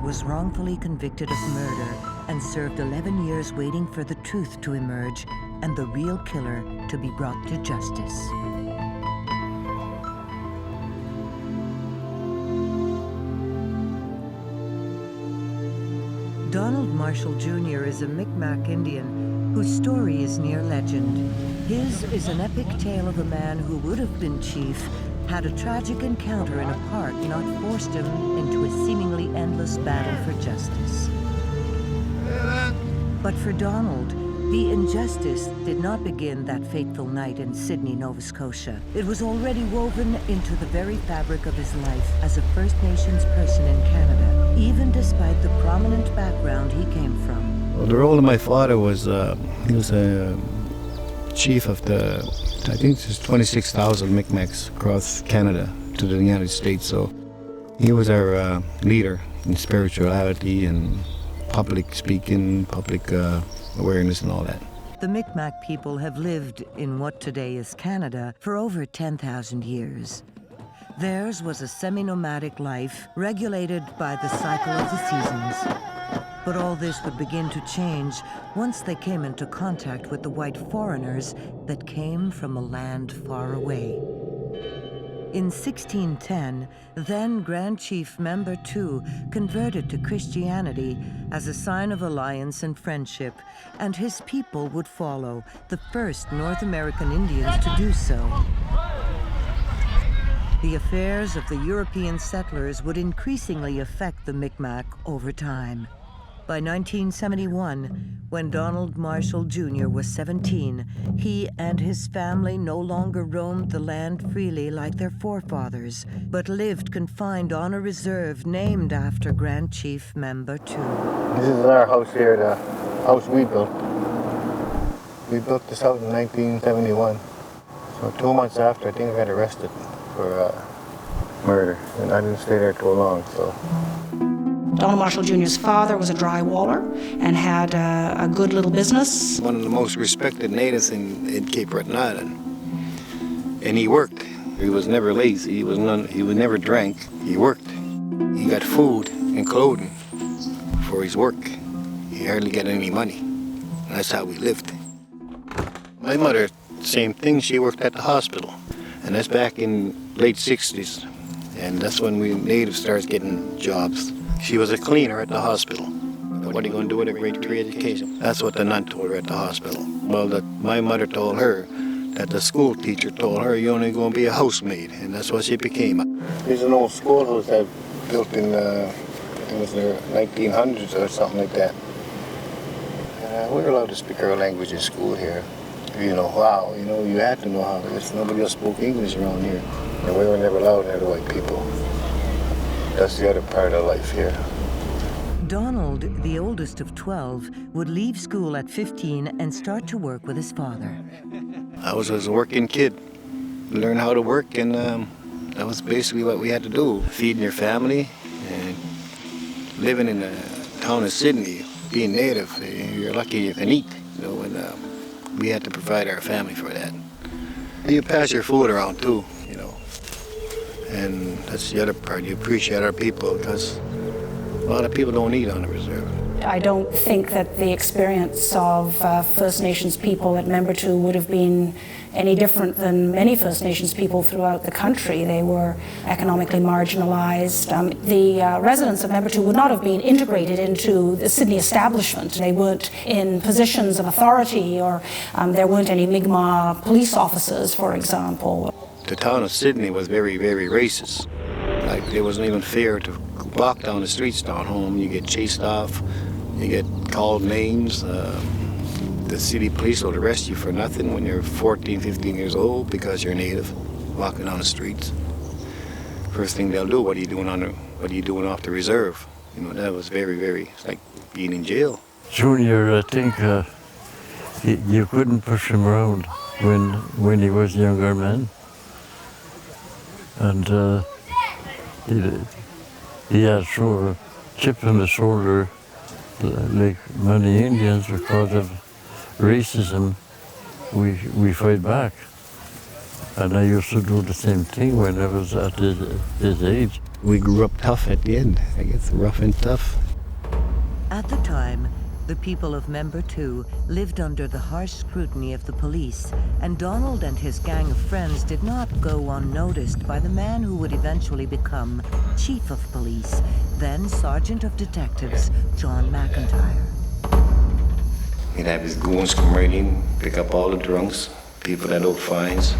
was wrongfully convicted of murder and served 11 years waiting for the truth to emerge and the real killer to be brought to justice. Donald Marshall Jr. is a Mi'kmaq Indian whose story is near legend. His is an epic tale of a man who would have been chief had a tragic encounter in a park not forced him into a seemingly endless battle for justice. But for Donald, the injustice did not begin that fateful night in Sydney, Nova Scotia. It was already woven into the very fabric of his life as a First Nations person in Canada, even despite the prominent background he came from. Well, the role of my father was, he was a chief of the, I think there's 26,000 Mi'kmaqs across Canada to the United States. So he was our leader in spirituality and public speaking, public awareness and all that. The Mi'kmaq people have lived in what today is Canada for over 10,000 years. Theirs was a semi-nomadic life regulated by the cycle of the seasons. But all this would begin to change once they came into contact with the white foreigners that came from a land far away. In 1610, then Grand Chief Member II converted to Christianity as a sign of alliance and friendship, and his people would follow, the first North American Indians to do so. The affairs of the European settlers would increasingly affect the Mi'kmaq over time. By 1971, when Donald Marshall Jr. was 17, he and his family no longer roamed the land freely like their forefathers, but lived confined on a reserve named after Grand Chief Member II. This is our house here, the house we built. We built this out in 1971. So 2 months after, I think I got arrested for murder, and I didn't stay there too long, so. Donald Marshall Jr.'s father was a drywaller and had a good little business. One of the most respected natives in Cape Breton Island. And he worked. He was never lazy. He never drank. He worked. He got food and clothing for his work. He hardly got any money. And that's how we lived. My mother, same thing. She worked at the hospital. And that's back in late 60s. And that's when we natives started getting jobs. She was a cleaner at the hospital. What are you going to do with a grade 3 education? That's what the nun told her at the hospital. Well, my mother told her that the school teacher told her you're only going to be a housemaid, and that's what she became. There's an old schoolhouse that built in, I think it was the 1900s or something like that. And we were allowed to speak our language in school here. You had to know how to. Nobody else spoke English around here. And we were never allowed near the white people. That's the other part of life here. Donald, the oldest of 12, would leave school at 15 and start to work with his father. I was a working kid. Learn how to work, and that was basically what we had to do. Feeding your family and living in the town of Sydney, being native, you're lucky you can eat. And we had to provide our family for that. You pass your food around too. And that's the other part. You appreciate our people because a lot of people don't eat on the reserve. I don't think that the experience of First Nations people at Member II would have been any different than many First Nations people throughout the country. They were economically marginalized. The residents of Member II would not have been integrated into the Sydney establishment. They weren't in positions of authority, or there weren't any Mi'kmaq police officers, for example. The town of Sydney was very, very racist. Like, it wasn't even fair to walk down the streets down home. You get chased off, you get called names. The city police will arrest you for nothing when you're 14, 15 years old because you're native, walking down the streets. First thing they'll do, what are you doing off the reserve? That was very, very, it's like being in jail. Junior, I think you couldn't push him around when he was a younger man. And he had a chip on the shoulder like many Indians because of racism. We fight back. And I used to do the same thing when I was at his age. We grew up tough at the end, I guess, rough and tough. At the time, the people of Member 2 lived under the harsh scrutiny of the police, and Donald and his gang of friends did not go unnoticed by the man who would eventually become Chief of Police, then Sergeant of Detectives, John McIntyre. He'd have his goons come right in, pick up all the drunks, people that owed fines,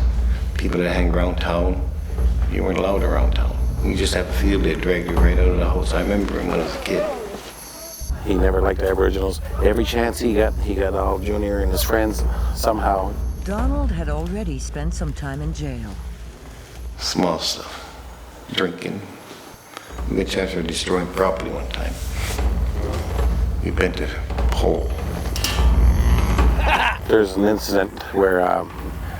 people that hang around town. You weren't allowed around town. You just have a field day, drag you right out of the house. I remember him when I was a kid. He never liked the Aboriginals. Every chance he got all Junior and his friends somehow. Donald had already spent some time in jail. Small stuff, drinking. We got charged for destroying property one time. We bent a pole. There's an incident where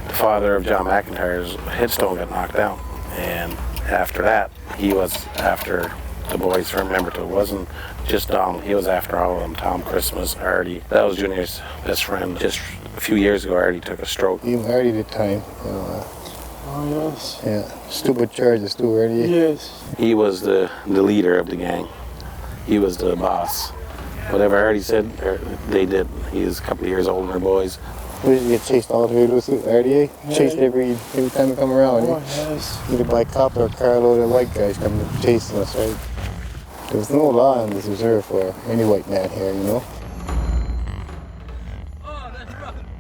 the father of John McIntyre's headstone got knocked down. And after that, he was after the boys from Member 2. It wasn't just Donald, he was after all of them. Tom, Christmas, Artie. That was Junior's best friend. Just a few years ago, Artie took a stroke. Even Artie did time. Oh, yes. Yeah, stupid charges too, Artie. Yes. He was the leader of the gang. He was the boss. Whatever Artie said, they did. He was a couple of years older than the boys. We used to get chased all the way with Artie, eh? Chased every time we come around. Oh, Eh? yes. Either by cop or a carload of white guys coming chasing us, right? There was no law in this reserve for any white man here, you know?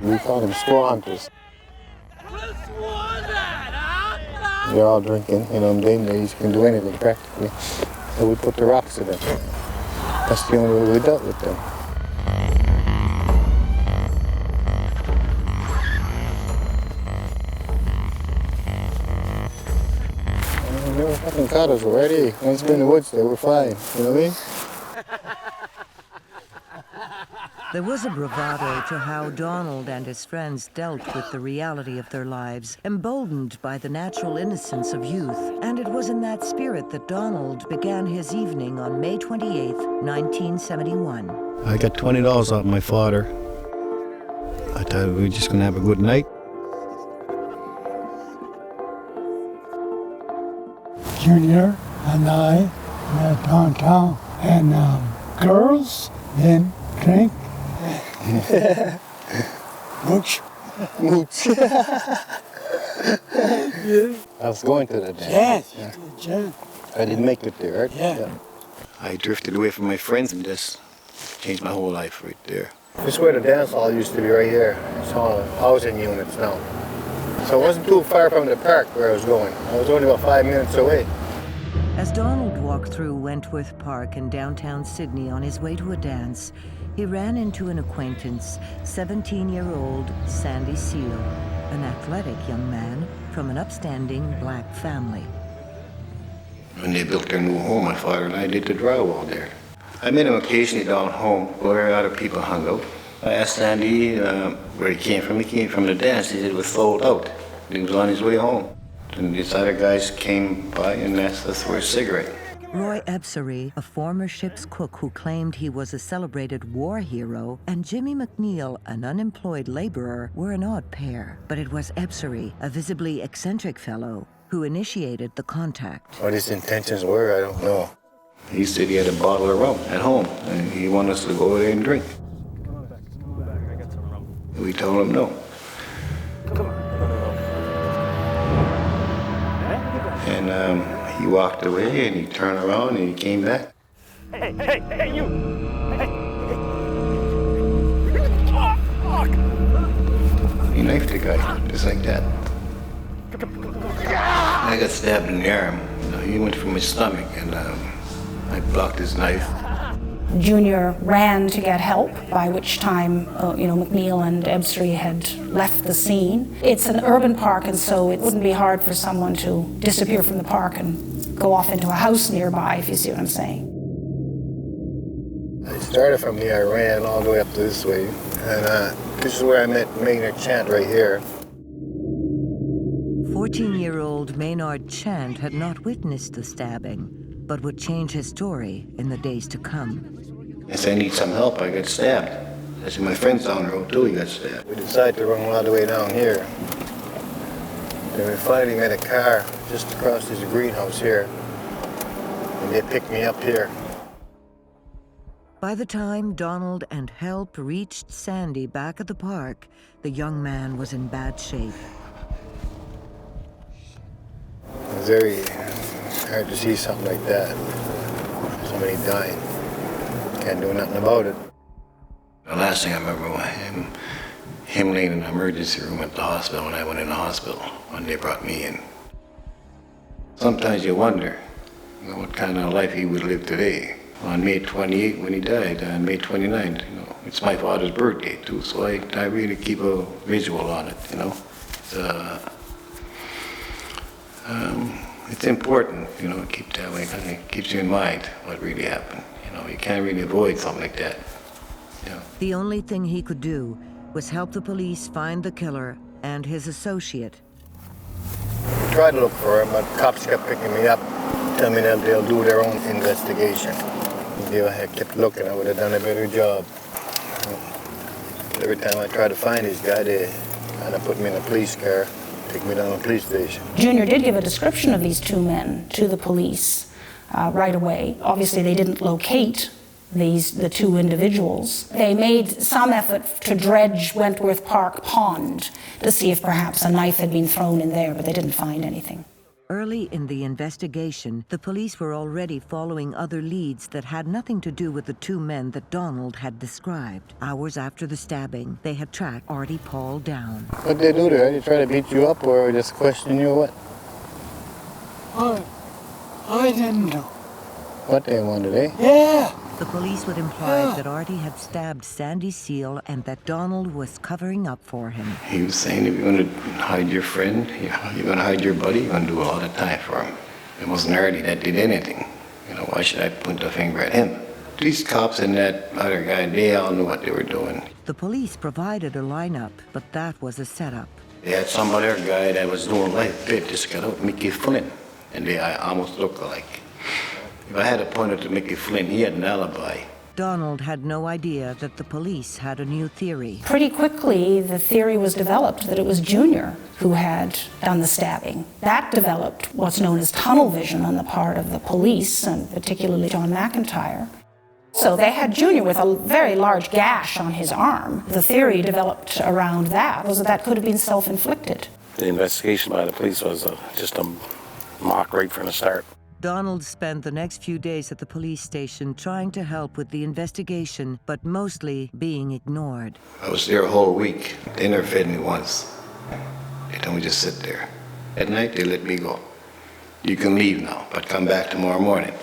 We called them squaw hunters. They're all drinking, you know, them days you can do anything practically. So we put the rocks to them. That's the only way we dealt with them. They were fucking caught us already. Once we're in the woods, they were fine. You know what I mean? There was a bravado to how Donald and his friends dealt with the reality of their lives, emboldened by the natural innocence of youth. And it was in that spirit that Donald began his evening on May 28, 1971. I got $20 off my father. I thought we were just gonna have a good night. Junior and I met downtown, and girls then drink. Mooch. Mooch. I was going to the dance. Yes. I didn't make it there. Right? Yeah. I drifted away from my friends and just changed my whole life right there. This is where the dance hall used to be, right here. It's all housing units now. So it wasn't too far from the park where I was going. I was only about 5 minutes away. As Donald walked through Wentworth Park in downtown Sydney on his way to a dance, he ran into an acquaintance, 17-year-old Sandy Seal, an athletic young man from an upstanding black family. When they built their new home, my father and I did the drywall there. I met him occasionally down home where other people hung out. I asked Sandy where he came from. He came from the dance. He said it was sold out. He was on his way home. And these other guys came by and asked us for a cigarette. Roy Ebsery, a former ship's cook who claimed he was a celebrated war hero, and Jimmy McNeil, an unemployed laborer, were an odd pair. But it was Ebsery, a visibly eccentric fellow, who initiated the contact. What his intentions were, I don't know. He said he had a bottle of rum at home, and he wanted us to go there and drink. We told him no. And he walked away, and he turned around, and he came back. Hey, you! Oh, fuck! He knifed the guy, just like that. I got stabbed in the arm. He went for my stomach, and I blocked his knife. Junior ran to get help, by which time, McNeil and Ebsery had left the scene. It's an urban park, and so it wouldn't be hard for someone to disappear from the park and go off into a house nearby, if you see what I'm saying. I started from here, I ran all the way up to this way, and this is where I met Maynard Chant right here. 14-year-old Maynard Chant had not witnessed the stabbing, but would change his story in the days to come. I said, I need some help, I got stabbed. I said, my friend's down the road too, he got stabbed. We decided to run all the way down here. Then we finally met a car just across this greenhouse here. and they picked me up here. By the time Donald and help reached Sandy back at the park, the young man was in bad shape. It was very hard to see something like that. Somebody dying. Can't do nothing about it. The last thing I remember was him laying in the emergency room at the hospital when I went in the hospital, when they brought me in. Sometimes you wonder, what kind of life he would live today. On May 28th when he died, on May 29th, it's my father's birthday too, so I really keep a visual on it, It's important, to keep that way, because it keeps you in mind what really happened. You can't really avoid something like that. The only thing he could do was help the police find the killer and his associate. I tried to look for him, but cops kept picking me up, telling me that they'll do their own investigation. If I had kept looking, I would have done a better job. Every time I tried to find this guy, they kind of put me in a police car, take me down to the police station. Junior did give a description of these two men to the police right away. Obviously, they didn't locate the two individuals. They made some effort to dredge Wentworth Park Pond to see if perhaps a knife had been thrown in there, but they didn't find anything. Early in the investigation, the police were already following other leads that had nothing to do with the two men that Donald had described. Hours after the stabbing, they had tracked Artie Paul down. What'd they do there? They try to beat you up or just question you or what? I didn't know. What they wanted, eh? Yeah. The police would imply that Artie had stabbed Sandy Seal and that Donald was covering up for him. He was saying if you're going to hide your friend, you're going to hide your buddy, you're going to do a lot of time for him. It wasn't Artie that did anything. Why should I point the finger at him? These cops and that other guy, they all knew what they were doing. The police provided a lineup, but that was a setup. They had some other guy that was doing life bit, just got out, Mickey Flynn, and they almost looked alike. If I had a pointer to Mickey Flynn, he had an alibi. Donald had no idea that the police had a new theory. Pretty quickly, the theory was developed that it was Junior who had done the stabbing. That developed what's known as tunnel vision on the part of the police, and particularly John McIntyre. So they had Junior with a very large gash on his arm. The theory developed around that was that could have been self-inflicted. The investigation by the police was just a mock right from the start. Donald spent the next few days at the police station trying to help with the investigation, but mostly being ignored. I was there a whole week. They never fed me once. They told me just sit there. At night, they let me go. You can leave now, but come back tomorrow morning.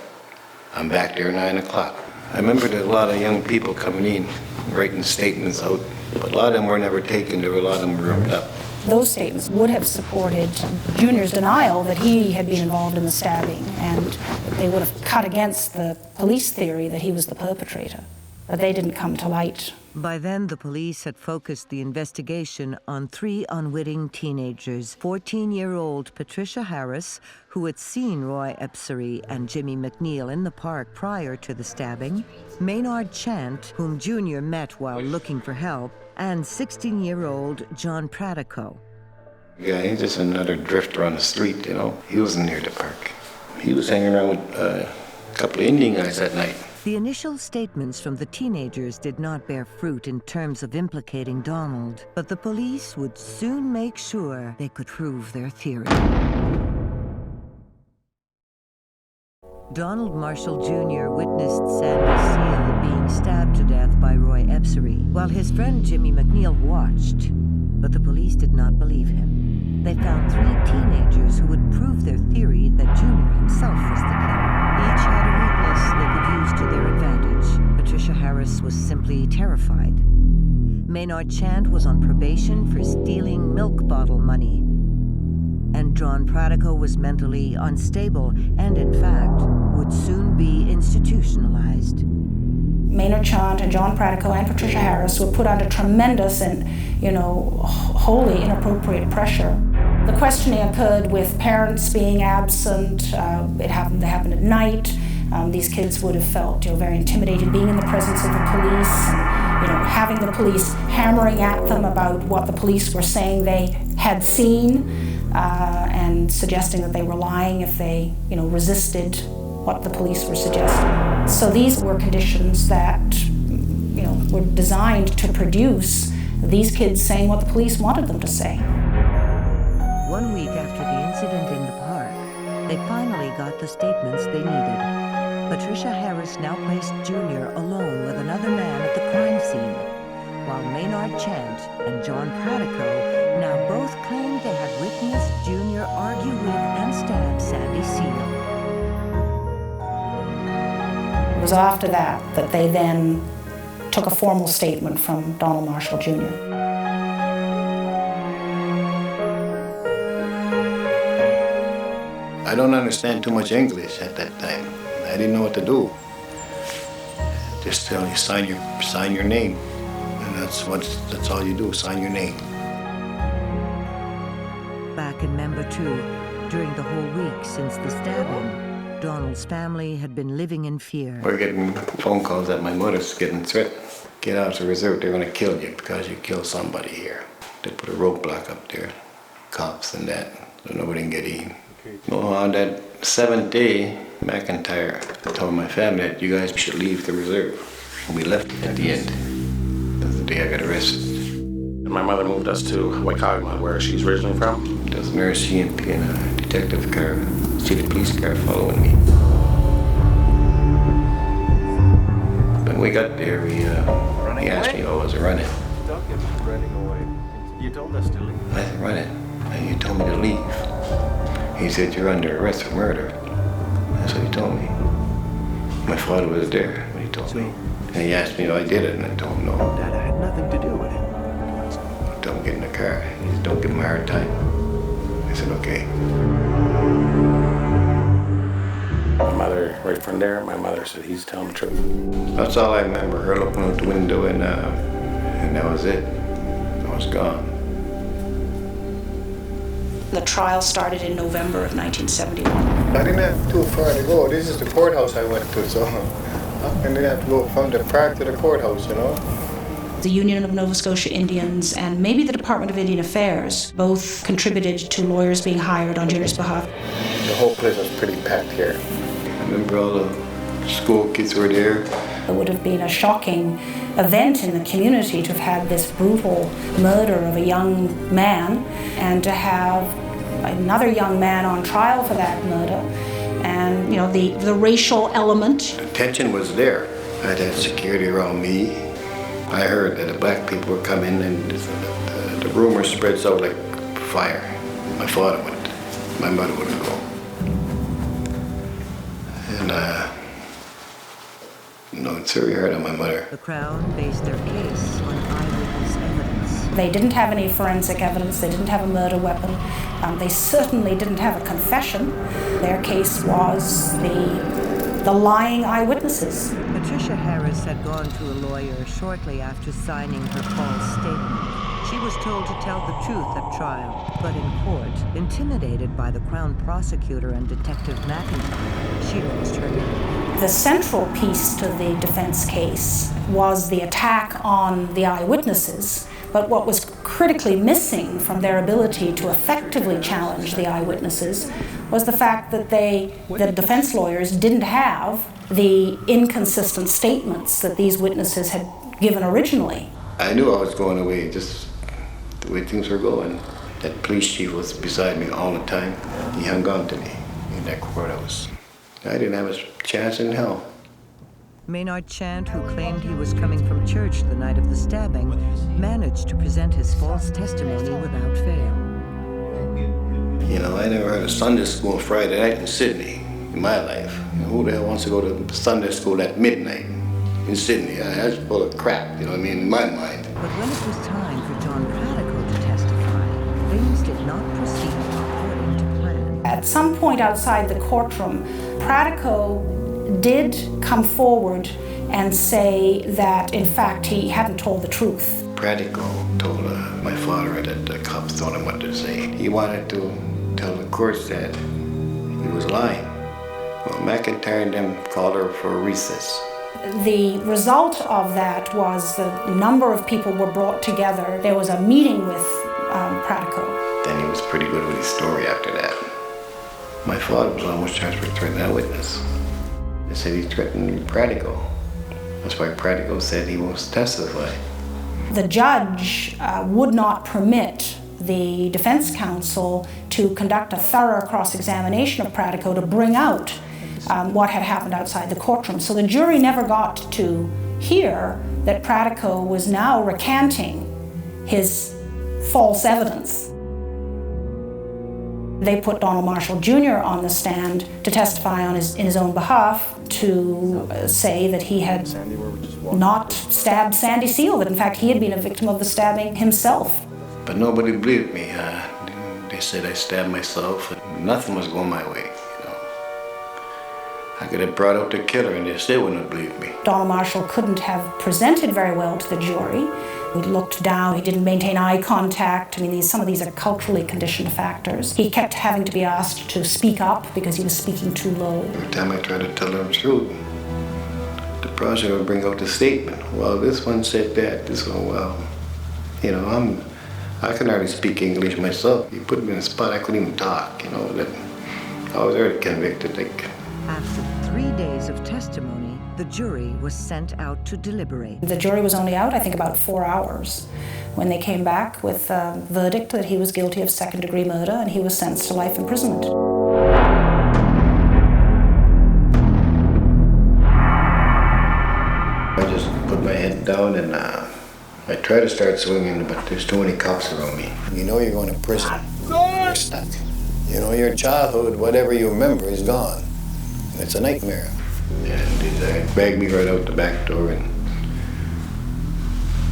I'm back there at 9 o'clock. I remember there were a lot of young people coming in, writing statements out, but a lot of them were never taken. There were a lot of them ripped up. Those statements would have supported Junior's denial that he had been involved in the stabbing, and they would have cut against the police theory that he was the perpetrator. But they didn't come to light. By then, the police had focused the investigation on three unwitting teenagers: 14-year-old Patricia Harris, who had seen Roy Epsery and Jimmy McNeil in the park prior to the stabbing; Maynard Chant, whom Junior met while looking for help; and 16-year-old John Pratico. Yeah, he's just another drifter on the street, He wasn't near the park. He was hanging around with a couple of Indian guys that night. The initial statements from the teenagers did not bear fruit in terms of implicating Donald, but the police would soon make sure they could prove their theory. Donald Marshall Jr. witnessed Sandy Seal being stabbed to death by Roy Epsery, while his friend Jimmy McNeil watched, but the police did not believe him. They found three teenagers who would prove their theory that Junior himself was the killer. Each had a weakness they could use to their advantage. Patricia Harris was simply terrified. Maynard Chant was on probation for stealing milk bottle money. And John Pratico was mentally unstable and, in fact, would soon be institutionalized. Maynard Chant and John Pratico and Patricia Harris were put under tremendous and, wholly inappropriate pressure. The questioning occurred with parents being absent. They happened at night. These kids would have felt very intimidated being in the presence of the police, and having the police hammering at them about what the police were saying they had seen, and suggesting that they were lying if they resisted what the police were suggesting. So these were conditions that, were designed to produce these kids saying what the police wanted them to say. 1 week after the incident in the park, they finally got the statements they needed. Patricia Harris now placed Junior alone with another man at the crime scene, while Maynard Chant and John Pratico now both claimed they had witnessed Junior argue with and stab Sandy Seal. It was after that that they then took a formal statement from Donald Marshall Jr. I don't understand too much English at that time. I didn't know what to do. Just tell you sign your name, and that's all you do, sign your name. Back in Member 2, during the whole week since the stabbing, Donald's family had been living in fear. We're getting phone calls that my mother's getting threatened. Get out of the reserve, they're gonna kill you because you killed somebody here. They put a roadblock up there, cops and that, so nobody can get in. Well, on that 7th day, McIntyre told my family that you guys should leave the reserve. And we left at the end. That's the day I got arrested. My mother moved us to Waikagma, where she's originally from. There's a nurse, CMP, and a detective car, city police car following me. When we got there, he asked me if I was running. Don't get running away. You told us to leave. I said, running. And you told me to leave. He said, you're under arrest for murder. That's what he told me. My father was there when he told me. And he asked me if I did it, and I told him no. Dad, I had nothing to do with it. Don't get in the car. He said, don't give him a hard time. I said, okay. My mother, right from there, my mother said, he's telling the truth. That's all I remember, her looking out the window, and that was it. I was gone. The trial started in November of 1971. I didn't have too far to go. This is the courthouse I went to, so how can they have to go from the park to the courthouse, The Union of Nova Scotia Indians and maybe the Department of Indian Affairs both contributed to lawyers being hired on Junior's behalf. The whole place was pretty packed here. I remember all the school kids were there. It would have been a shocking event in the community to have had this brutal murder of a young man and to have another young man on trial for that murder. And, the racial element. The tension was there. I had security around me. I heard that the black people were coming, and the rumor spreads out like fire. My father went. My mother wouldn't go. And, it's very hard on my mother. The Crown based their case on eyewitness evidence. They didn't have any forensic evidence. They didn't have a murder weapon. They certainly didn't have a confession. Their case was the lying eyewitnesses. Patricia Harris had gone to a lawyer shortly after signing her false statement. She was told to tell the truth at trial, but in court, intimidated by the Crown prosecutor and Detective McIntyre, she lost her name. The central piece to the defense case was the attack on the eyewitnesses, but what was critically missing from their ability to effectively challenge the eyewitnesses was the fact that the defense lawyers didn't have the inconsistent statements that these witnesses had given originally. I knew I was going away, just the way things were going. That police chief was beside me all the time. He hung on to me in that courthouse. I didn't have a chance in hell. Maynard Chant, who claimed he was coming from church the night of the stabbing, managed to present his false testimony without fail. I never heard of Sunday school Friday night in Sydney in my life. Who the hell wants to go to Sunday school at midnight in Sydney? That's full of crap, in my mind. But when it was time for John Pratico to testify, things did not proceed according to plan. At some point outside the courtroom, Pratico did come forward and say that, in fact, he hadn't told the truth. Pratico told my father that the cops told him what to say. He wanted to tell the courts that he was lying. Well, McIntyre and them called her for a recess. The result of that was that a number of people were brought together. There was a meeting with Pratico. Then he was pretty good with his story after that. My father was almost charged for threatening a witness. They said he threatened Pratico. That's why Pratico said he wants to testify. The judge would not permit the defense counsel to conduct a thorough cross-examination of Pratico to bring out what had happened outside the courtroom. So the jury never got to hear that Pratico was now recanting his false evidence. They put Donald Marshall Jr. on the stand to testify in his own behalf to say that he had not stabbed Sandy Seal, that in fact he had been a victim of the stabbing himself. But nobody believed me. They said I stabbed myself and nothing was going my way. I could have brought out the killer and they still wouldn't have believed me. Donald Marshall couldn't have presented very well to the jury. He looked down, he didn't maintain eye contact. I mean, some of these are culturally conditioned factors. He kept having to be asked to speak up because he was speaking too low. Every time I tried to tell them the truth, the prosecutor would bring out the statement. Well, this one said that, this one, well, I can hardly speak English myself. You put me in a spot, I couldn't even talk, I was already convicted. After 3 days of testimony, the jury was sent out to deliberate. The jury was only out, I think, about 4 hours when they came back with a verdict that he was guilty of second-degree murder and he was sentenced to life imprisonment. I just put my head down and I tried to start swinging, but there's too many cops around me. You know you're going to prison. You're stuck. Your childhood, whatever you remember, is gone. It's a nightmare. And they dragged me right out the back door, and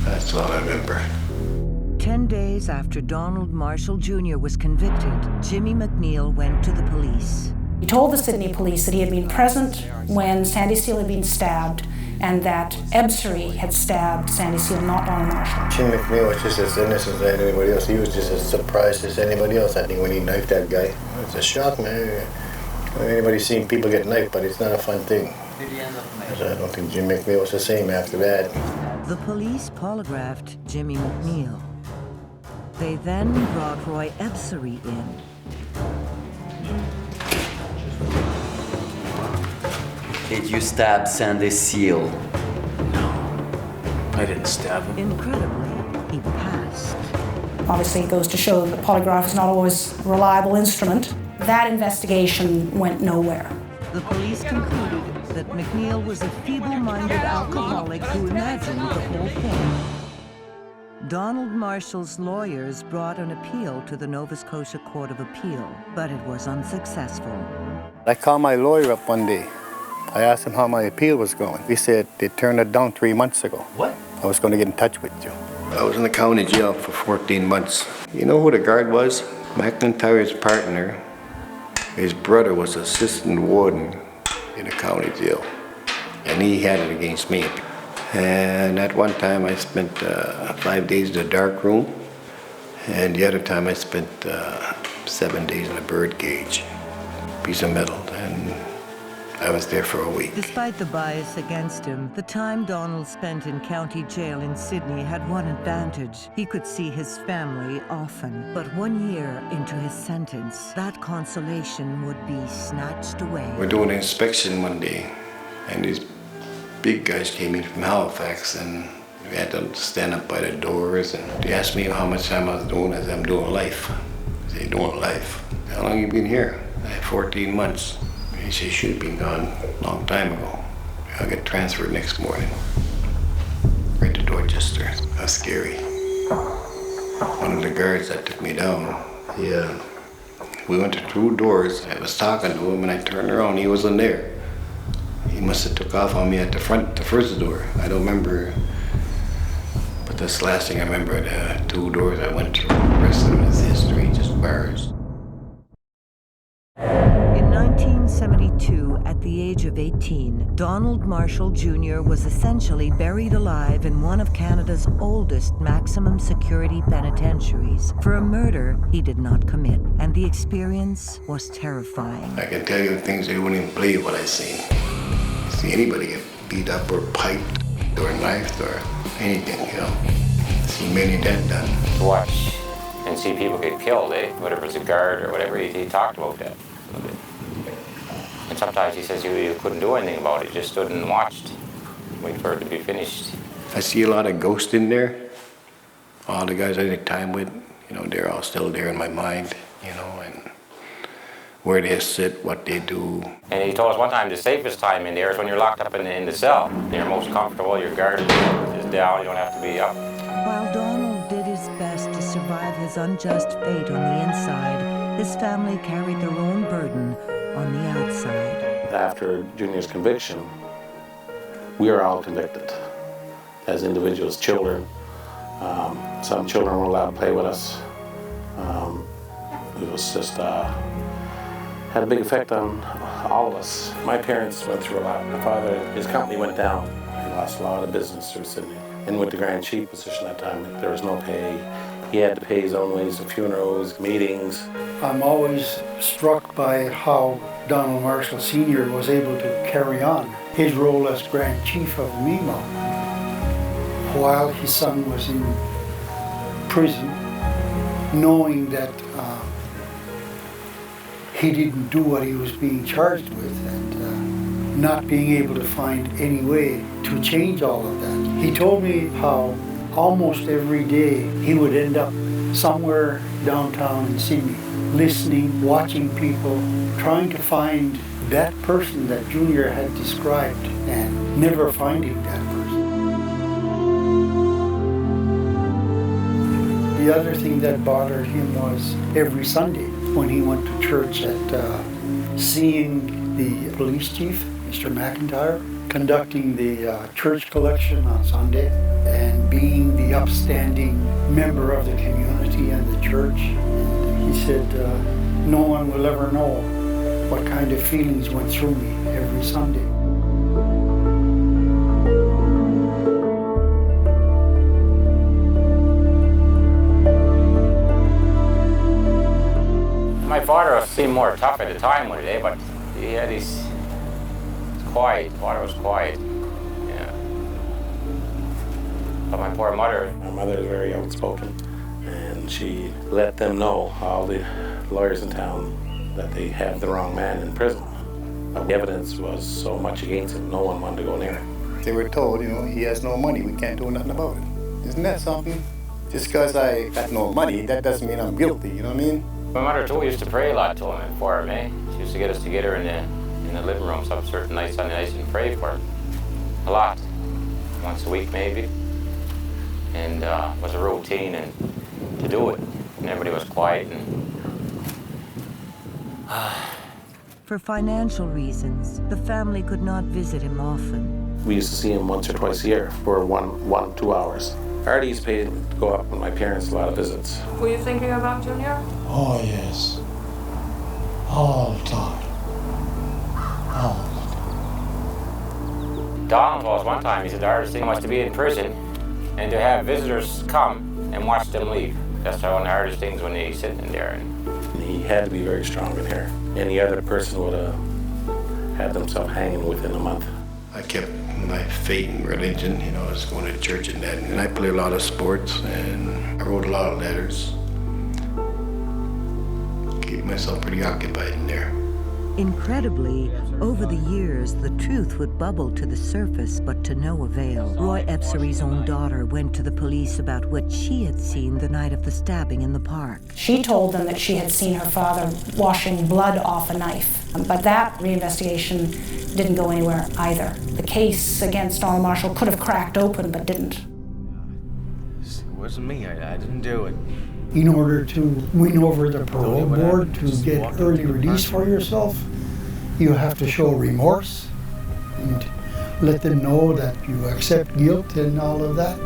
that's all I remember. 10 days after Donald Marshall Jr. was convicted, Jimmy McNeil went to the police. He told the Sydney police that he had been present when Sandy Seal had been stabbed and that Ebsary had stabbed Sandy Seal, not Donald Marshall. Jimmy McNeil was just as innocent as anybody else. He was just as surprised as anybody else, I think, when he knifed that guy. It's a shock, man. Anybody's seen people get knifed, but it's not a fun thing. I don't think Jim McNeil was the same after that. The police polygraphed Jimmy McNeil. They then brought Roy Ebsary in. Did you stab Sandy Seal? No, I didn't stab him. Incredibly, he passed. Obviously, it goes to show that polygraph is not always a reliable instrument. That investigation went nowhere. The police concluded that McNeil was a feeble-minded alcoholic who imagined the whole thing. Donald Marshall's lawyers brought an appeal to the Nova Scotia Court of Appeal, but it was unsuccessful. I called my lawyer up one day. I asked him how my appeal was going. He said they turned it down 3 months ago. What? I was going to get in touch with you. I was in the county jail for 14 months. You know who the guard was? McIntyre's partner. His brother was assistant warden in the county jail, and he had it against me. And at one time I spent 5 days in the dark room, and the other time I spent 7 days in a bird cage, piece of metal, and I was there for a week. Despite the bias against him, the time Donald spent in county jail in Sydney had one advantage. He could see his family often. But 1 year into his sentence, that consolation would be snatched away. We're doing an inspection one day, and these big guys came in from Halifax, and we had to stand up by the doors, and they asked me how much time I was doing. I said, I'm doing life. I said, doing life? How long you been here? I had 14 months. He said, you should have been gone a long time ago. I'll get transferred next morning. Right to Dorchester. That's scary. One of the guards that took me down, we went through 2 doors. I was talking to him, and I turned around. He wasn't there. He must have took off on me at the front, the first door. I don't remember, but that's the last thing I remember, the 2 doors I went through. The rest of it is history, just bars. In 1972, at the age of 18, Donald Marshall Jr. was essentially buried alive in one of Canada's oldest maximum security penitentiaries for a murder he did not commit, and the experience was terrifying. I can tell you things you wouldn't even believe what I seen. See anybody get beat up or piped or knifed or anything, I see many dead done. To watch and see people get killed, whatever it's a guard or whatever, he talked about that. And sometimes he says you couldn't do anything about it, you just stood and watched, wait for it to be finished. I see a lot of ghosts in there. All the guys I had time with, you know, they're all still there in my mind, you know, and where they sit, what they do. And he told us one time the safest time in there is when you're locked up in the cell. You're most comfortable, your guard is down, you don't have to be up. While Donald did his best to survive his unjust fate on the inside, his family carried their own burden on the outside. After Junior's conviction, we were all convicted as individuals, children. Some children were allowed to play with us. It was just had a big effect on all of us. My parents went through a lot. My father, his company went down. He lost a lot of business through Sydney. And with the Grand Chief position at that time, there was no pay. He had to pay his own ways of funerals, meetings. I'm always struck by how Donald Marshall Sr. was able to carry on his role as Grand Chief of MEMA while his son was in prison, knowing that he didn't do what he was being charged with, and not being able to find any way to change all of that. He told me how almost every day he would end up somewhere downtown in Sydney, listening, watching people, trying to find that person that Junior had described, and never finding that person. The other thing that bothered him was every Sunday when he went to church at seeing the police chief, Mr. McIntyre, conducting the church collection on Sunday and being the upstanding member of the community and the church. And he said, no one will ever know what kind of feelings went through me every Sunday. My father seemed more tough at the time one day, but he had his quiet. Father was quiet. Yeah. But my poor mother. My mother is very outspoken, and she let them know, all the lawyers in town, that they have the wrong man in prison. But the evidence was so much against him, no one wanted to go near him. They were told, you know, he has no money, we can't do nothing about it. Isn't that something? Just because I got no money, that doesn't mean I'm guilty, you know what I mean? My mother too used to pray a lot to him and for him, eh? She used to get us together in the living room some certain nights Sunday nights and pray for him. A lot. Once a week maybe. And it was a routine and to do it. And everybody was quiet and For financial reasons, the family could not visit him often. We used to see him once or twice a year for 2 hours. I already used to pay to go up with my parents a lot of visits. Were you thinking about Junior? Oh, yes. All the time. All the time. Donald told us one time, he said the hardest thing was to be in prison and to have visitors come and watch them leave. That's one of the hardest things when he's sitting in there. And he had to be very strong in here. Any other person would have had themselves hanging within a month. I kept my faith in religion, you know, I was going to church and that, and I played a lot of sports, and I wrote a lot of letters. Keep myself pretty occupied in there. Incredibly, over the years, the truth would bubble to the surface, but to no avail. Roy Epsery's own daughter went to the police about what she had seen the night of the stabbing in the park. She told them that she had seen her father washing blood off a knife, but that reinvestigation didn't go anywhere either. The case against Donald Marshall could have cracked open, but didn't. It wasn't me. I didn't do it. In order to win over the parole board to get early release for yourself, you have to show remorse and let them know that you accept guilt and all of that.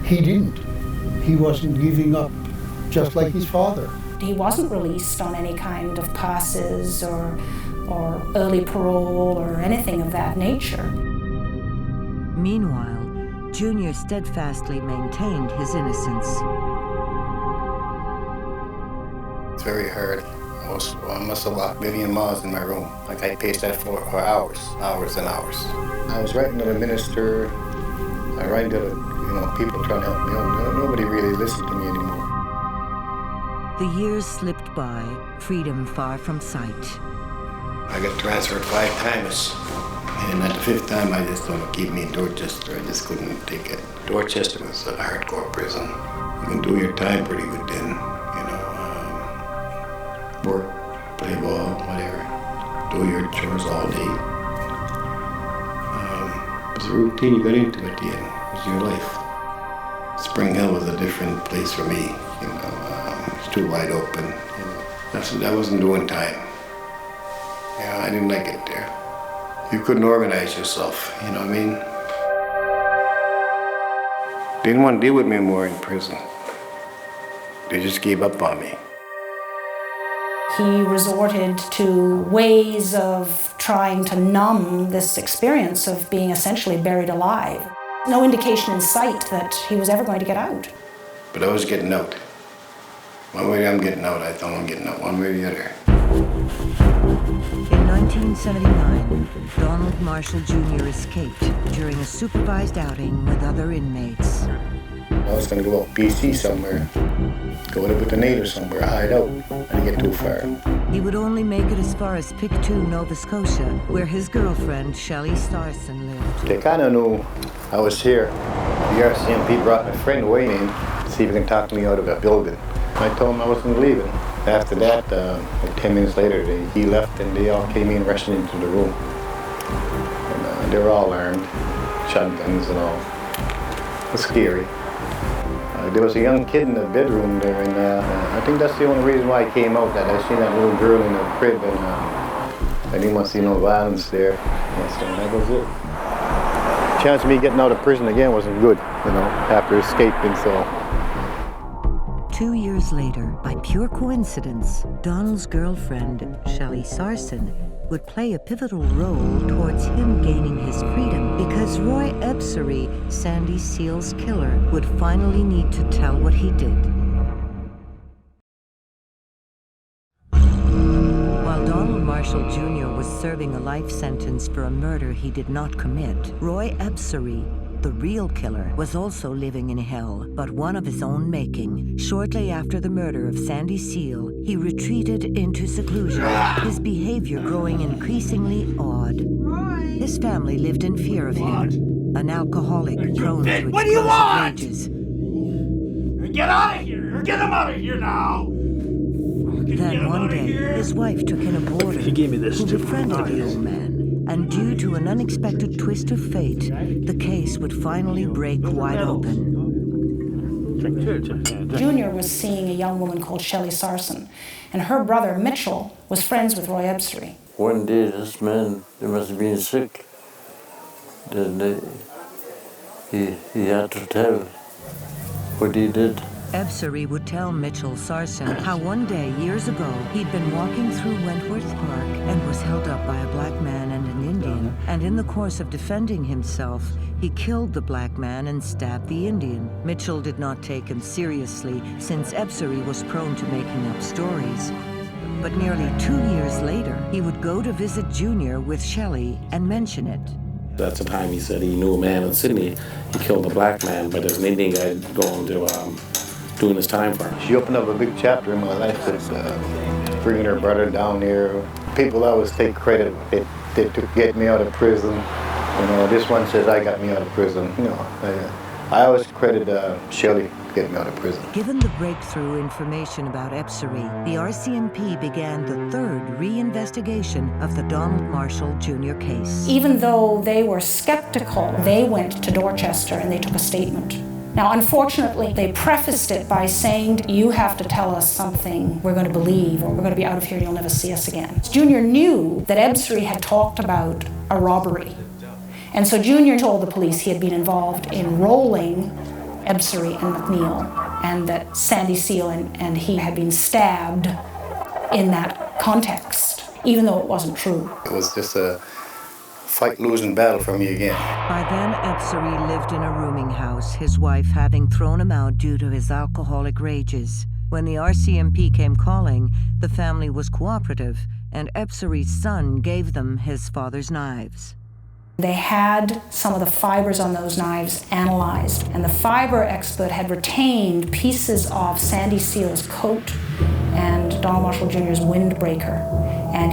He didn't. He wasn't giving up, just like his father. He wasn't released on any kind of passes or early parole or anything of that nature. Meanwhile, Junior steadfastly maintained his innocence. It's very hard. I must have walked a million miles in my room. Like I paced that for hours and hours. I was writing to the minister. I writing to people trying to help me out. Nobody really listened to me anymore. The years slipped by, freedom far from sight. I got transferred 5 times. And at the 5th time, I just don't keep me in Dorchester. I just couldn't take it. Dorchester was a hardcore prison. You can do your time pretty good then, you know. Work, play ball, whatever. Do your chores all day. It was a routine you got into at the end. It was your life. Spring Hill was a different place for me, you know. It's too wide open. You know. I wasn't doing time. You know, I didn't like it there. You couldn't organize yourself, you know what I mean? They didn't want to deal with me more in prison. They just gave up on me. He resorted to ways of trying to numb this experience of being essentially buried alive. No indication in sight that he was ever going to get out. But I was getting out. One way I'm getting out, I thought I'm getting out, one way or the other. In 1979, Donald Marshall Jr. escaped during a supervised outing with other inmates. I was going to go up BC somewhere, go live with the natives somewhere, hide out. I didn't get too far. He would only make it as far as Pictou, Nova Scotia, where his girlfriend, Shelley Starson, lived. They kind of knew I was here. The RCMP brought my friend away to see if he can talk me out of a building. I told him I wasn't leaving. After that, like 10 minutes later, he left and they all came in rushing into the room. And they were all armed, shotguns and all. It was scary. There was a young kid in the bedroom there, and I think that's the only reason why I came out, that I seen that little girl in the crib, and I didn't want to see no violence there. And so that was it. The chance of me getting out of prison again wasn't good, you know, after escaping, so. 2 years later, by pure coincidence, Donald's girlfriend, Shelley Starson, would play a pivotal role towards him gaining his freedom, because Roy Ebsery, Sandy Seal's killer, would finally need to tell what he did. While Donald Marshall Jr. was serving a life sentence for a murder he did not commit, Roy Ebsery, the real killer, was also living in hell, but one of his own making. Shortly after the murder of Sandy Seal, he retreated into seclusion, his behavior growing increasingly odd. His family lived in fear of him, an alcoholic prone to What do you want? rages. Get out of here! Get him out of here now! Then one day, his wife took in a boarder who befriended the old man. And due to an unexpected twist of fate, the case would finally break wide open. Junior was seeing a young woman called Shelley Starson, and her brother, Mitchell, was friends with Roy Ebsery. One day this man, he must have been sick. Then he had to tell what he did. Ebsery would tell Mitchell Starson how one day, years ago, he'd been walking through Wentworth Park and was held up by a black man and an Indian, and in the course of defending himself, he killed the black man and stabbed the Indian. Mitchell did not take him seriously, since Ebsery was prone to making up stories. But nearly 2 years later, he would go to visit Junior with Shelley and mention it. That's the time he said he knew a man in Sydney. He killed a black man, but there's an Indian guy going to doing his time for him. She opened up a big chapter in my life with bringing her brother down here. People always take credit they took get me out of prison. You know, this one says I got me out of prison. You know, I always credit Shelley to get me out of prison. Given the breakthrough information about Ebsery, the RCMP began the third reinvestigation of the Donald Marshall Jr. case. Even though they were skeptical, they went to Dorchester and they took a statement. Now, unfortunately, they prefaced it by saying, you have to tell us something we're going to believe, or we're going to be out of here and you'll never see us again. Junior knew that Ebsery had talked about a robbery. And so Junior told the police he had been involved in rolling Ebsery and McNeil, and that Sandy Seal and he had been stabbed in that context, even though it wasn't true. It was just a fight-losing battle for me again. By then, Ebsery lived in a rooming house, his wife having thrown him out due to his alcoholic rages. When the RCMP came calling, the family was cooperative, and Ebsery's son gave them his father's knives. They had some of the fibers on those knives analyzed, and the fiber expert had retained pieces of Sandy Seal's coat and Donald Marshall Jr.'s windbreaker. and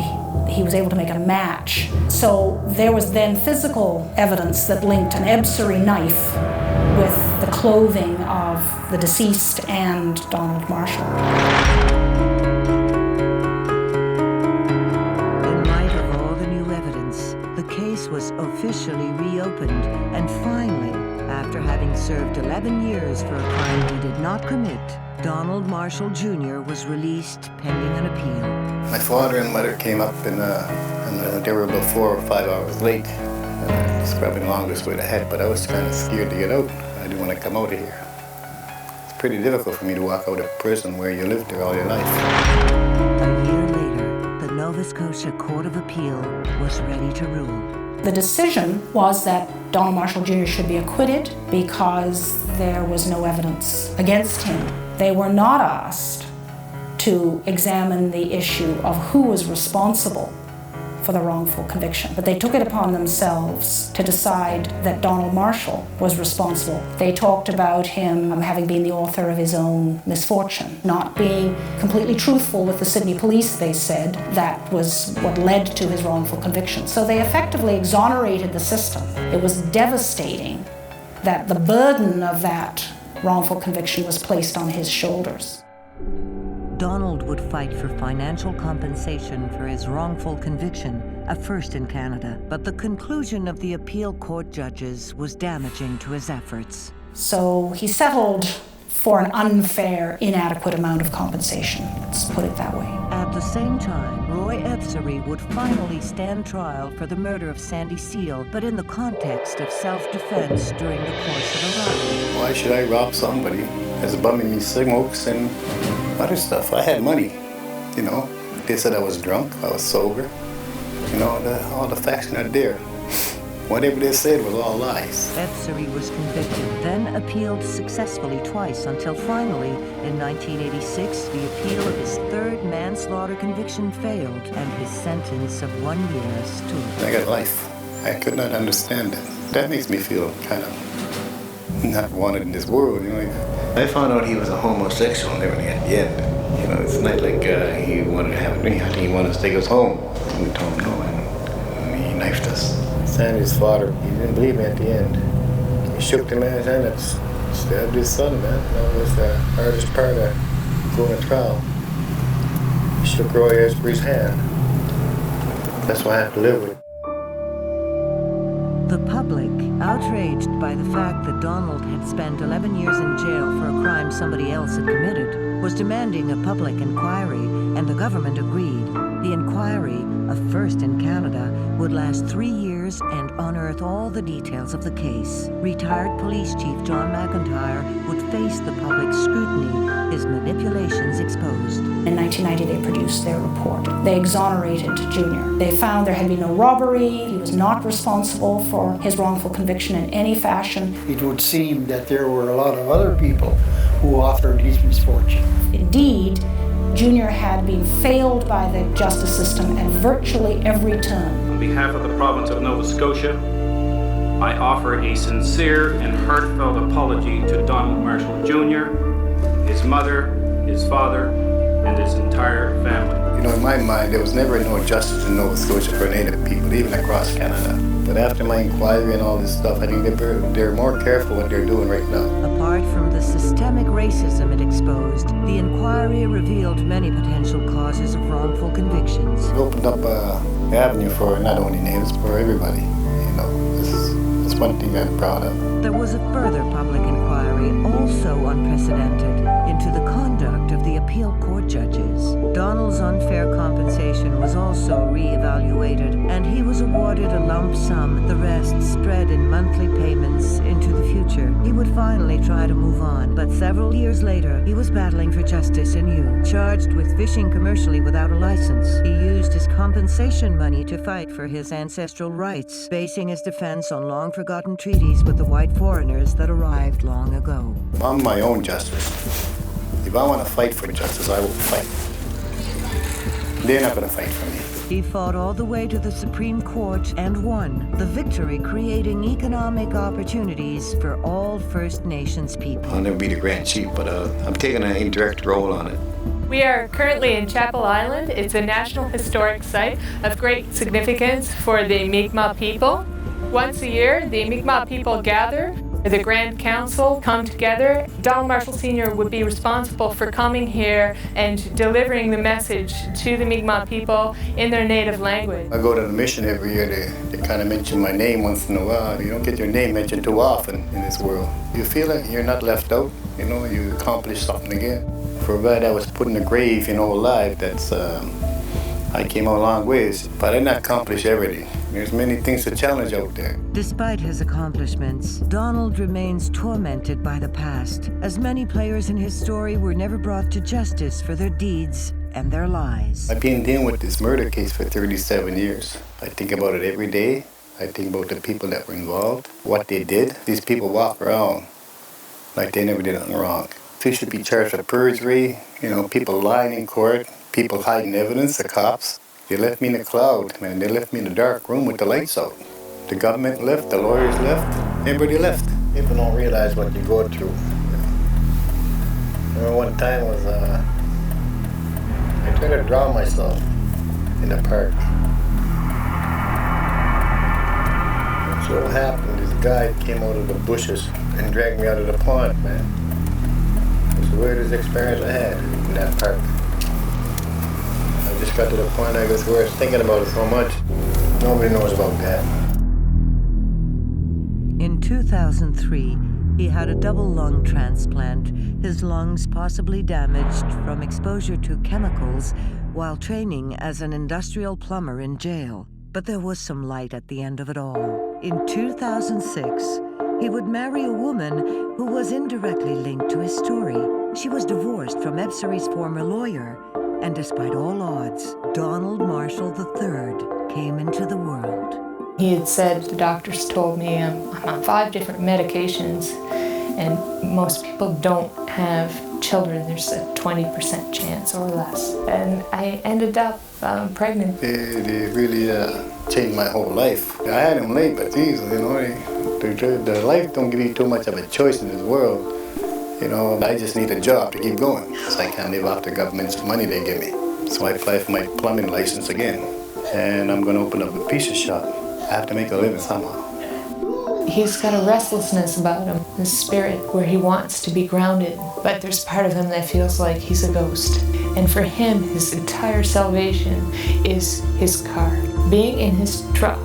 he was able to make a match. So there was then physical evidence that linked an ebsary knife with the clothing of the deceased and Donald Marshall. In light of all the new evidence, the case was officially reopened, and finally, after having served 11 years for a crime he did not commit, Donald Marshall Jr. was released pending an appeal. My father and mother came up and they were about 4 or 5 hours late. Scrubbing along this way to head, but I was kind of scared to get out. I didn't want to come out of here. It's pretty difficult for me to walk out of prison where you lived there all your life. A year later, the Nova Scotia Court of Appeal was ready to rule. The decision was that Donald Marshall Jr. should be acquitted because there was no evidence against him. They were not asked to examine the issue of who was responsible for the wrongful conviction, but they took it upon themselves to decide that Donald Marshall was responsible. They talked about him having been the author of his own misfortune, not being completely truthful with the Sydney police, they said. That was what led to his wrongful conviction. So they effectively exonerated the system. It was devastating that the burden of that wrongful conviction was placed on his shoulders. Donald would fight for financial compensation for his wrongful conviction, a first in Canada, but the conclusion of the appeal court judges was damaging to his efforts. So he settled for an unfair, inadequate amount of compensation. Let's put it that way. At the same time, Roy Ebsary would finally stand trial for the murder of Sandy Seal, but in the context of self-defense during the course of a robbery. Why should I rob somebody that's bumming me smokes and other stuff? I had money, you know. They said I was drunk, I was sober. You know, all the facts are there. Whatever they said was all lies. Ebsary was convicted, then appealed successfully twice until finally, in 1986, the appeal of his third manslaughter conviction failed and his sentence of 1 year stood. I got life. I could not understand it. That makes me feel kind of not wanted in this world, you know. I found out he was a homosexual and everything at the end. You know, it's not like he wanted to have me. I think he wanted to take us home. We told him no, and he knifed us. Sandy's father, he didn't believe me at the end. He shook the man's hand and stabbed his son, man. That was the hardest part of going to trial. He shook Roy Ebsary's hand. That's what I have to live with. The public, outraged by the fact that Donald had spent 11 years in jail for a crime somebody else had committed, was demanding a public inquiry, and the government agreed. The inquiry, a first in Canada, would last 3 years and unearth all the details of the case. Retired Police Chief John McIntyre would face the public scrutiny, his manipulations exposed. In 1990, they produced their report. They exonerated Junior. They found there had been no robbery. He was not responsible for his wrongful conviction in any fashion. It would seem that there were a lot of other people who authored his misfortune. Indeed, Junior had been failed by the justice system at virtually every turn. On behalf of the province of Nova Scotia, I offer a sincere and heartfelt apology to Donald Marshall Jr., his mother, his father, and his entire family. You know, in my mind, there was never no justice in Nova Scotia for Native people, even across Canada. But after my inquiry and all this stuff, I think they're more careful what they're doing right now. Apart from the systemic racism it exposed, the inquiry revealed many potential causes of wrongful convictions. It opened up an avenue for not only natives, for everybody. You know, this is one thing I'm proud of. There was a further public inquiry, also unprecedented, into the conduct of the appeal court judges. Donald's unfair compensation was also re-evaluated, and he was awarded a lump sum, the rest spread in monthly payments into the future. He would finally try to move on, but several years later, he was battling for justice anew. Charged with fishing commercially without a license, he used his compensation money to fight for his ancestral rights, basing his defense on long-forgotten treaties with the white foreigners that arrived long ago. I'm my own justice. If I want to fight for justice, I will fight. They're not going to fight for me. He fought all the way to the Supreme Court and won, the victory creating economic opportunities for all First Nations people. I'll never be the Grand Chief, but I'm taking an indirect role on it. We are currently in Chapel Island. It's a National Historic Site of great significance for the Mi'kmaq people. Once a year, the Mi'kmaq people gather. The Grand Council come together. Donald Marshall Sr. would be responsible for coming here and delivering the message to the Mi'kmaq people in their native language. I go to the mission every year. They kind of mention my name once in a while. You don't get your name mentioned too often in this world. You feel like you're not left out. You know, you accomplished something again. For a while I was put in the grave, alive. That's, I came a long ways, but I didn't accomplish everything. There's many things to challenge out there. Despite his accomplishments, Donald remains tormented by the past, as many players in his story were never brought to justice for their deeds and their lies. I've been dealing with this murder case for 37 years. I think about it every day. I think about the people that were involved, what they did. These people walk around like they never did nothing wrong. They should be charged for perjury, people lying in court, people hiding evidence, the cops. They left me in a cloud, man. They left me in a dark room with the lights out. The government left, the lawyers left, everybody left. People don't realize what you go through. I remember one time I tried to drown myself in the park. So what happened, this guy came out of the bushes and dragged me out of the pond, man. It was the weirdest experience I had in that park. I just got to the point, I guess, where I was thinking about it so much. Nobody knows about that. In 2003, he had a double lung transplant, his lungs possibly damaged from exposure to chemicals while training as an industrial plumber in jail. But there was some light at the end of it all. In 2006, he would marry a woman who was indirectly linked to his story. She was divorced from Ebseri's former lawyer, and despite all odds, Donald Marshall III came into the world. He had said, the doctors told me I'm on 5 different medications, and most people don't have children. There's a 20% chance or less. And I ended up pregnant. It really changed my whole life. I had him late, but geez, the life don't give you too much of a choice in this world. I just need a job to keep going, because I can't live off the government's money they give me. So I applied for my plumbing license again, and I'm going to open up a pizza shop. I have to make a living somehow. He's got a restlessness about him, a spirit where he wants to be grounded, but there's part of him that feels like he's a ghost. And for him, his entire salvation is his car. Being in his truck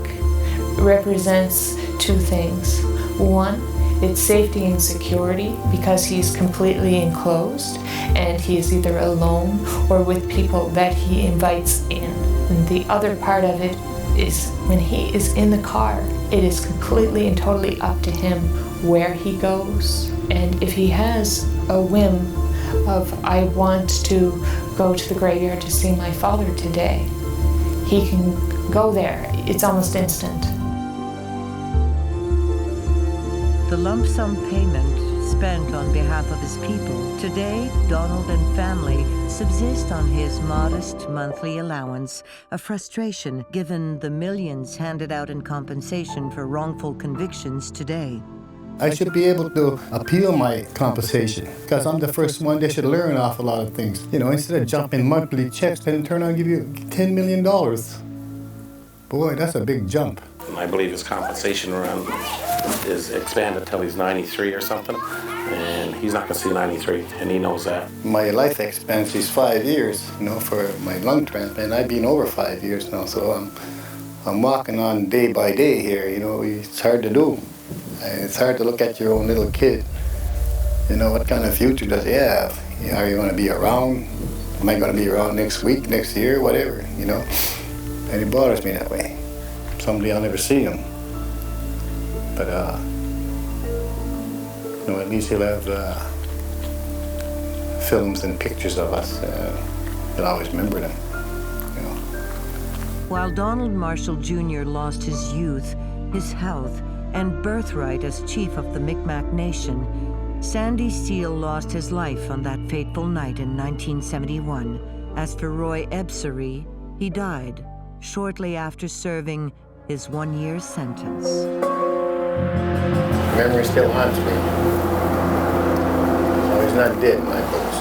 represents 2 things. One, it's safety and security, because he's completely enclosed and he is either alone or with people that he invites in. And the other part of it is when he is in the car, it is completely and totally up to him where he goes. And if he has a whim of, I want to go to the graveyard to see my father today, he can go there. It's almost instant. The lump sum payment spent on behalf of his people, today Donald and family subsist on his modest monthly allowance, a frustration given the millions handed out in compensation for wrongful convictions today. I should be able to appeal my compensation, because I'm the first one. They should learn an awful lot of things. Instead of jumping monthly checks, then turn around and give you $10 million. Boy, that's a big jump. I believe his compensation around is expanded till he's 93 or something, and he's not going to see 93, and he knows that. My life expectancy is 5 years, for my lung transplant. I've been over 5 years now, so I'm walking on day by day here. It's hard to do. It's hard to look at your own little kid. What kind of future does he have? Are you going to be around? Am I going to be around next week, next year, whatever, And it bothers me that way. Someday I'll never see him. But, at least he'll have films and pictures of us. He'll always remember them, While Donald Marshall Jr. lost his youth, his health, and birthright as chief of the Mi'kmaq Nation, Sandy Steele lost his life on that fateful night in 1971. As for Roy Ebseri, he died shortly after serving his 1-year sentence. Memory still haunts me. So he's not dead in my books.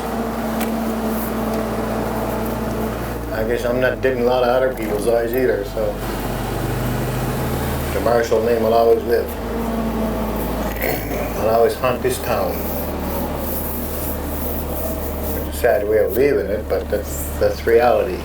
I guess I'm not digging a lot of other people's eyes either, so the Marshall name will always live. I'll always haunt this town. It's a sad way of leaving it, but that's reality.